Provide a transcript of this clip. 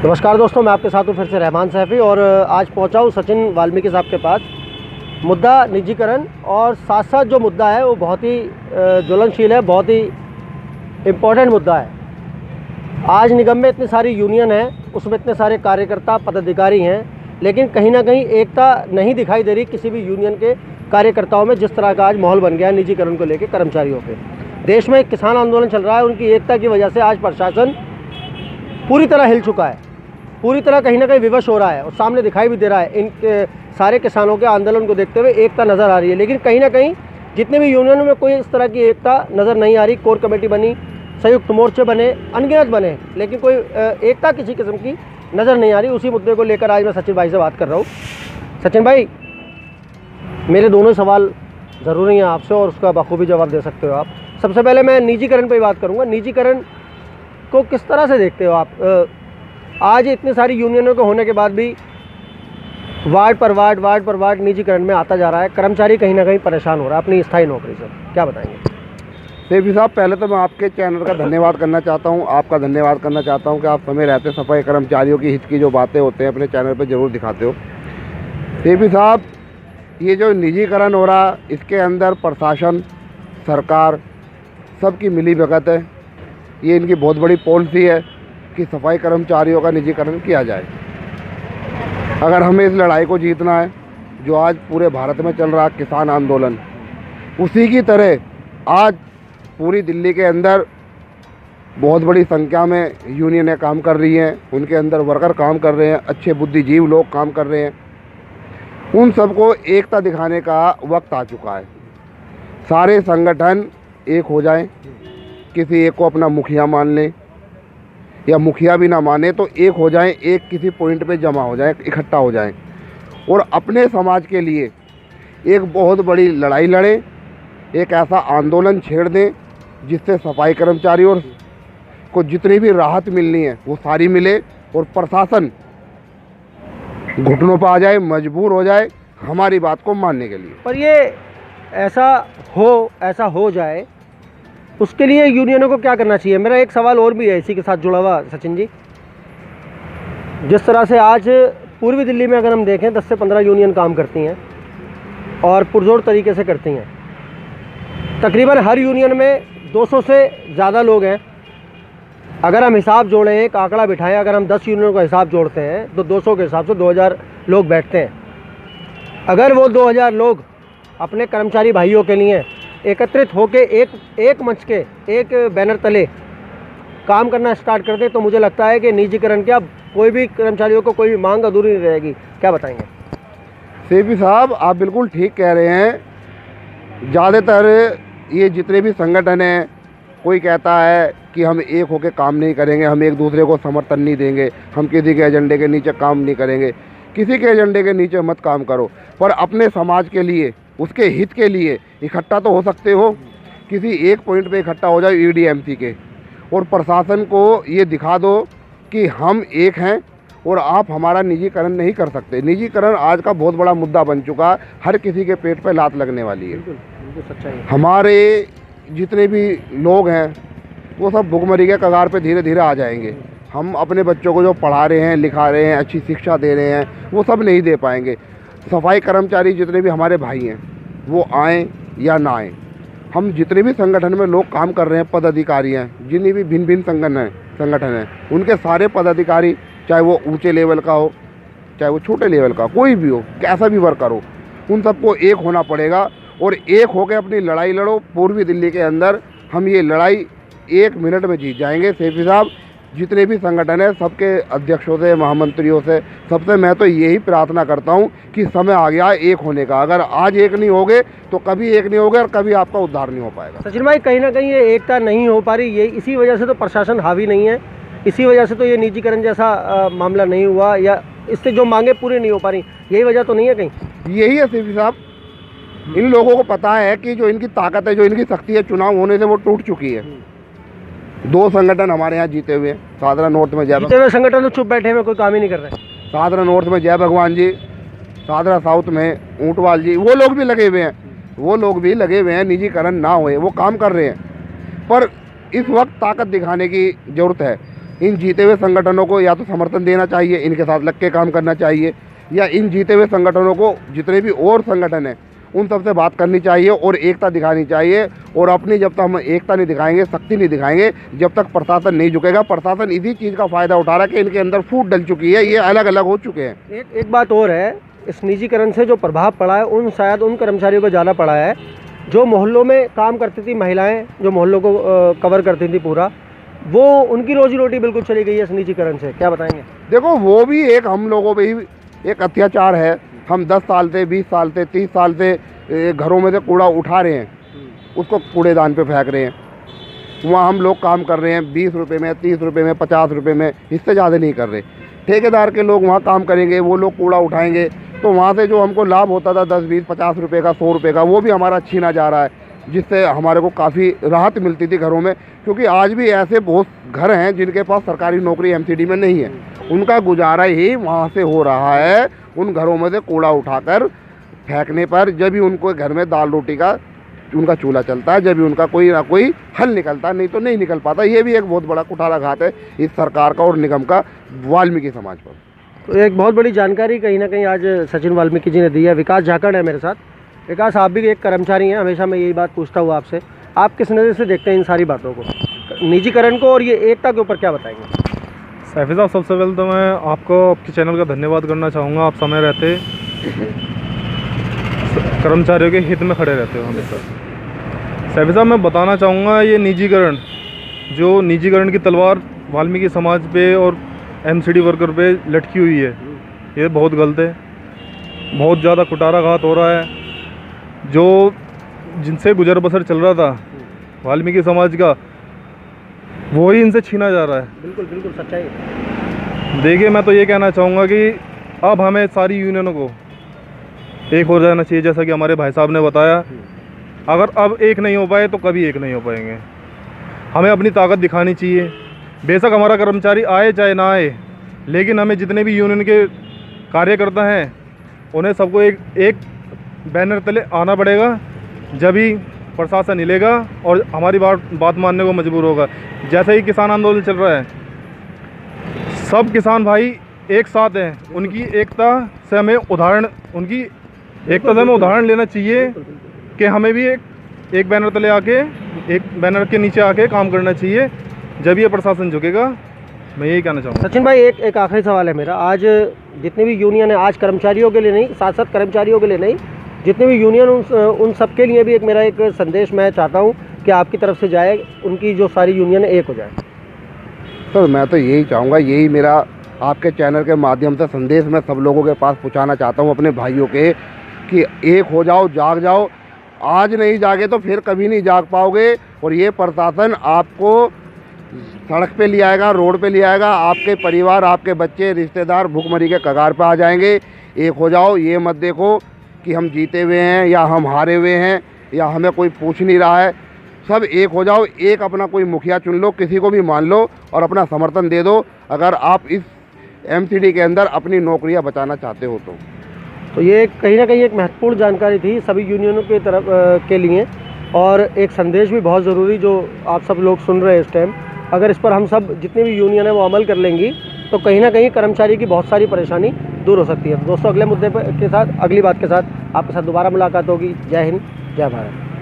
नमस्कार दोस्तों, मैं आपके साथ हूँ फिर से रहमान सैफ़ी और आज पहुँचा हूँ सचिन वाल्मीकि साहब के पास। मुद्दा निजीकरण और साथ साथ जो मुद्दा है वो बहुत ही ज्वलनशील है, बहुत ही इम्पोर्टेंट मुद्दा है। आज निगम में इतनी सारी यूनियन है, उसमें इतने सारे कार्यकर्ता पदाधिकारी हैं, लेकिन कहीं ना कहीं एकता नहीं दिखाई दे रही किसी भी यूनियन के कार्यकर्ताओं में। जिस तरह का आज माहौल बन गया है निजीकरण को लेकर कर्मचारियों के, देश में एक किसान आंदोलन चल रहा है, उनकी एकता की वजह से आज प्रशासन पूरी तरह हिल चुका है, पूरी तरह कहीं ना कहीं विवश हो रहा है और सामने दिखाई भी दे रहा है। इन सारे किसानों के आंदोलन को देखते हुए एकता नज़र आ रही है, लेकिन कहीं ना कहीं जितने भी यूनियनों में कोई इस तरह की एकता नज़र नहीं आ रही। कोर कमेटी बनी, संयुक्त मोर्चे बने, अनगिनत बने, लेकिन कोई एकता किसी किस्म की नज़र नहीं आ रही। उसी मुद्दे को लेकर आज मैं सचिन भाई से बात कर रहा हूँ। सचिन भाई, मेरे दोनों सवाल ज़रूरी हैं आपसे और उसका बखूबी जवाब दे सकते हो आप। सबसे पहले मैं निजीकरण पर बात करूँगा। निजीकरण को किस तरह से देखते हो आप? आज इतनी सारी यूनियनों के होने के बाद भी वार्ड पर वार्ड निजीकरण में आता जा रहा है। कर्मचारी कहीं ना कहीं परेशान हो रहा है अपनी स्थायी नौकरी से, क्या बताएंगे? सैफी साहब, पहले तो मैं आपके चैनल का धन्यवाद करना चाहता हूं, आपका धन्यवाद करना चाहता हूं कि आप समय रहते सफाई कर्मचारियों की हित की जो बातें होते हैं अपने चैनल पर ज़रूर दिखाते हो। सैफी साहब, ये जो निजीकरण हो रहा, इसके अंदर प्रशासन, सरकार सबकी मिली भगत है। ये इनकी बहुत बड़ी पॉलिसी है कि सफाई कर्मचारियों का निजीकरण किया जाए। अगर हमें इस लड़ाई को जीतना है, जो आज पूरे भारत में चल रहा किसान आंदोलन, उसी की तरह आज पूरी दिल्ली के अंदर बहुत बड़ी संख्या में यूनियनें काम कर रही हैं, उनके अंदर वर्कर काम कर रहे हैं, अच्छे बुद्धिजीवी लोग काम कर रहे हैं। उन सबको एकता दिखाने का वक्त आ चुका है। सारे संगठन एक हो जाएं, किसी एक को अपना मुखिया मान लें या मुखिया भी ना माने तो एक हो जाएं, एक किसी पॉइंट पे जमा हो जाएं, इकट्ठा हो जाएं और अपने समाज के लिए एक बहुत बड़ी लड़ाई लड़ें, एक ऐसा आंदोलन छेड़ दें जिससे सफाई कर्मचारी और को जितनी भी राहत मिलनी है वो सारी मिले और प्रशासन घुटनों पर आ जाए, मजबूर हो जाए हमारी बात को मानने के लिए। पर ये ऐसा हो जाए, उसके लिए यूनियनों को क्या करना चाहिए? मेरा एक सवाल और भी है इसी के साथ जुड़ा हुआ सचिन जी। जिस तरह से आज पूर्वी दिल्ली में अगर हम देखें 10 से 15 यूनियन काम करती हैं और पुरजोर तरीके से करती हैं। तकरीबन हर यूनियन में 200 से ज़्यादा लोग हैं। अगर हम हिसाब जोड़ें, एक आंकड़ा बिठाएं, अगर हम 10 यूनियनों का हिसाब जोड़ते हैं तो 200 के हिसाब से 2000 लोग बैठते हैं। अगर वो 2000 लोग अपने कर्मचारी भाइयों के लिए एकत्रित होकर एक मंच के एक बैनर तले काम करना स्टार्ट कर दे तो मुझे लगता है कि निजीकरण क्या कोई भी कर्मचारियों को कोई भी मांग अधूरी नहीं रहेगी। क्या बताएंगे? सैफी साहब, आप बिल्कुल ठीक कह रहे हैं। ज़्यादातर ये जितने भी संगठन हैं, कोई कहता है कि हम एक होकर काम नहीं करेंगे, हम एक दूसरे को समर्थन नहीं देंगे, हम किसी के एजेंडे के नीचे काम नहीं करेंगे। किसी के एजेंडे के नीचे मत काम करो, पर अपने समाज के लिए, उसके हित के लिए इकट्ठा तो हो सकते हो। किसी एक पॉइंट पे इकट्ठा हो जाओ ईडीएमसी के और प्रशासन को ये दिखा दो कि हम एक हैं और आप हमारा निजीकरण नहीं कर सकते। निजीकरण आज का बहुत बड़ा मुद्दा बन चुका है, हर किसी के पेट पे लात लगने वाली है। बिल्कुल सच्चाई है। हमारे जितने भी लोग हैं वो सब भुखमरी के कगार पे धीरे धीरे आ जाएंगे। हम अपने बच्चों को जो पढ़ा रहे हैं, लिखा रहे हैं, अच्छी शिक्षा दे रहे हैं, वो सब नहीं दे पाएंगे। सफाई कर्मचारी जितने भी हमारे भाई हैं वो आएँ या ना आएँ, हम जितने भी संगठन में लोग काम कर रहे हैं, पदाधिकारी हैं, जिन्हें भी भिन्न भिन्न संगठन हैं, उनके सारे पदाधिकारी, चाहे वो ऊंचे लेवल का हो चाहे वो छोटे लेवल का, कोई भी हो, कैसा भी वर्कर हो, उन सबको एक होना पड़ेगा और एक होकर अपनी लड़ाई लड़ो। पूर्वी दिल्ली के अंदर हम ये लड़ाई 1 मिनट में जीत जाएंगे। सैफी साहब, जितने भी संगठन है सबके अध्यक्षों से, महामंत्रियों से, सबसे मैं तो यही प्रार्थना करता हूं कि समय आ गया एक होने का। अगर आज एक नहीं होगे तो कभी एक नहीं होगे और कभी आपका उद्धार नहीं हो पाएगा। सचिन भाई, कहीं ना कहीं ये एकता नहीं हो पा रही, ये इसी वजह से तो प्रशासन हावी नहीं है, इसी वजह से तो ये निजीकरण जैसा मामला नहीं हुआ, या इससे जो मांगे पूरी नहीं हो पा रही, यही वजह तो नहीं है? कहीं यही है सैफी साहब। इन लोगों को पता है कि जो इनकी ताकत है, जो इनकी शक्ति है, चुनाव होने से वो टूट चुकी है। 2 संगठन हमारे यहाँ जीते हुए हैं। सादरा नॉर्थ में जीते हुए संगठन तो चुप बैठे हुए, कोई काम ही नहीं कर रहे। सादरा नॉर्थ में जय भगवान जी, सादरा साउथ में ऊंटवाल जी, वो लोग भी लगे हुए हैं। निजीकरण ना हुए वो काम कर रहे हैं, पर इस वक्त ताकत दिखाने की ज़रूरत है। इन जीते हुए संगठनों को या तो समर्थन देना चाहिए, इनके साथ लग के काम करना चाहिए, या इन जीते हुए संगठनों को जितने भी और संगठन हैं उन सबसे बात करनी चाहिए और एकता दिखानी चाहिए। और अपनी जब तक हम एकता नहीं दिखाएंगे, शक्ति नहीं दिखाएंगे, जब तक प्रशासन नहीं झुकेगा। प्रशासन इसी चीज़ का फ़ायदा उठा रहा है कि इनके अंदर फूट डल चुकी है, ये अलग अलग हो चुके हैं। एक बात और है, इस निजीकरण से जो प्रभाव पड़ा है शायद उन कर्मचारियों को ज़्यादा पड़ा है जो मोहल्लों में काम करती थी, महिलाएं जो मोहल्लों को कवर करती थी पूरा, वो उनकी रोजी रोटी बिल्कुल चली गई है इस निजीकरण से। क्या बताएंगे? देखो, वो भी एक हम लोगों पे ही एक अत्याचार है। हम 10 साल से, 20 साल से, 30 साल से घरों में से कूड़ा उठा रहे हैं, उसको कूड़ेदान पे फेंक रहे हैं। वहाँ हम लोग काम कर रहे हैं 20 रुपये में, 30 रुपये में, 50 रुपये में, इससे ज़्यादा नहीं कर रहे। ठेकेदार के लोग वहाँ काम करेंगे, वो लोग कूड़ा उठाएंगे, तो वहाँ से जो हमको लाभ होता था 10, 20, 50 रुपये का, 100 रुपये का, वो भी हमारा छीना जा रहा है, जिससे हमारे को काफ़ी राहत मिलती थी घरों में। क्योंकि आज भी ऐसे बहुत घर हैं जिनके पास सरकारी नौकरी एमसीडी में नहीं है, उनका गुजारा ही वहाँ से हो रहा है, उन घरों में से कूड़ा उठाकर फेंकने पर। जब भी उनको घर में दाल रोटी का उनका चूल्हा चलता है, जब भी उनका कोई ना कोई हल निकलता, नहीं तो नहीं निकल पाता। ये भी एक बहुत बड़ा कुठाराघात है इस सरकार का और निगम का वाल्मीकि समाज पर। तो एक बहुत बड़ी जानकारी कहीं ना कहीं आज सचिन वाल्मीकि जी ने दी है। विकास झाकड़ है मेरे साथ। विकास, आप भी एक कर्मचारी हैं, हमेशा मैं यही बात पूछता हूँ आपसे, आप किस नज़र से देखते हैं इन सारी बातों को, निजीकरण को और ये एकता के ऊपर क्या बताएंगे? सैफी साहब, सबसे पहले तो मैं आपको आपके चैनल का धन्यवाद करना चाहूँगा। आप समय रहते कर्मचारियों के हित में खड़े रहते हो हमेशा। सैफी साहब, मैं बताना चाहूँगा, ये निजीकरण की तलवार वाल्मीकि समाज पे और एमसीडी वर्कर पे लटकी हुई है, ये बहुत गलत है। बहुत ज़्यादा कुठाराघात हो रहा है। जो जिनसे गुजर बसर चल रहा था वाल्मीकि समाज का, वो ही इनसे छीना जा रहा है। बिल्कुल बिल्कुल सच्चाई। देखिए, मैं तो ये कहना चाहूँगा कि अब हमें सारी यूनियनों को एक हो जाना चाहिए, जैसा कि हमारे भाई साहब ने बताया। अगर अब एक नहीं हो पाए तो कभी एक नहीं हो पाएंगे। हमें अपनी ताकत दिखानी चाहिए। बेशक हमारा कर्मचारी आए चाहे ना आए, लेकिन हमें जितने भी यूनियन के कार्यकर्ता हैं उन्हें सबको एक बैनर तले आना पड़ेगा, जब ही प्रशासन हिलेगा और हमारी बात मानने को मजबूर होगा। जैसे ही किसान आंदोलन चल रहा है, सब किसान भाई एक साथ हैं, उनकी एकता से हमें उदाहरण लेना चाहिए कि हमें भी एक बैनर तले आके, एक बैनर के नीचे आके काम करना चाहिए, जब ये प्रशासन झुकेगा। मैं यही कहना चाहूँगा। सचिन भाई, एक आखिरी सवाल है मेरा। आज जितनी भी यूनियन है, आज कर्मचारियों के लिए नहीं, साथ कर्मचारियों के लिए नहीं, जितने भी यूनियन उन सब के लिए भी मेरा एक संदेश मैं चाहता हूँ कि आपकी तरफ से जाए, उनकी जो सारी यूनियन एक हो जाए। सर, मैं तो यही चाहूँगा, यही मेरा आपके चैनल के माध्यम से संदेश मैं सब लोगों के पास पहुँचाना चाहता हूँ, अपने भाइयों के, कि एक हो जाओ, जाग जाओ। आज नहीं जागे तो फिर कभी नहीं जाग पाओगे। और ये प्रशासन आपको सड़क पे ले आएगा, रोड पे ले आएगा, आपके परिवार, आपके बच्चे, रिश्तेदार भूखमरी के कगार पे आ जाएंगे। एक हो जाओ, ये मत देखो कि हम जीते हुए हैं या हम हारे हुए हैं या हमें कोई पूछ नहीं रहा है। सब एक हो जाओ, एक अपना कोई मुखिया चुन लो, किसी को भी मान लो और अपना समर्थन दे दो, अगर आप इस एमसीडी के अंदर अपनी नौकरियां बचाना चाहते हो तो ये कहीं ना कहीं एक महत्वपूर्ण जानकारी थी सभी यूनियनों के तरफ के लिए, और एक संदेश भी बहुत ज़रूरी जो आप सब लोग सुन रहे हैं इस टाइम। अगर इस पर हम सब जितनी भी यूनियन है वो अमल कर लेंगी तो कहीं ना कहीं कर्मचारी की बहुत सारी परेशानी दूर हो सकती है। दोस्तों, अगले मुद्दे के साथ, अगली बात के साथ आपके साथ दोबारा मुलाकात होगी। जय हिंद, जय भारत।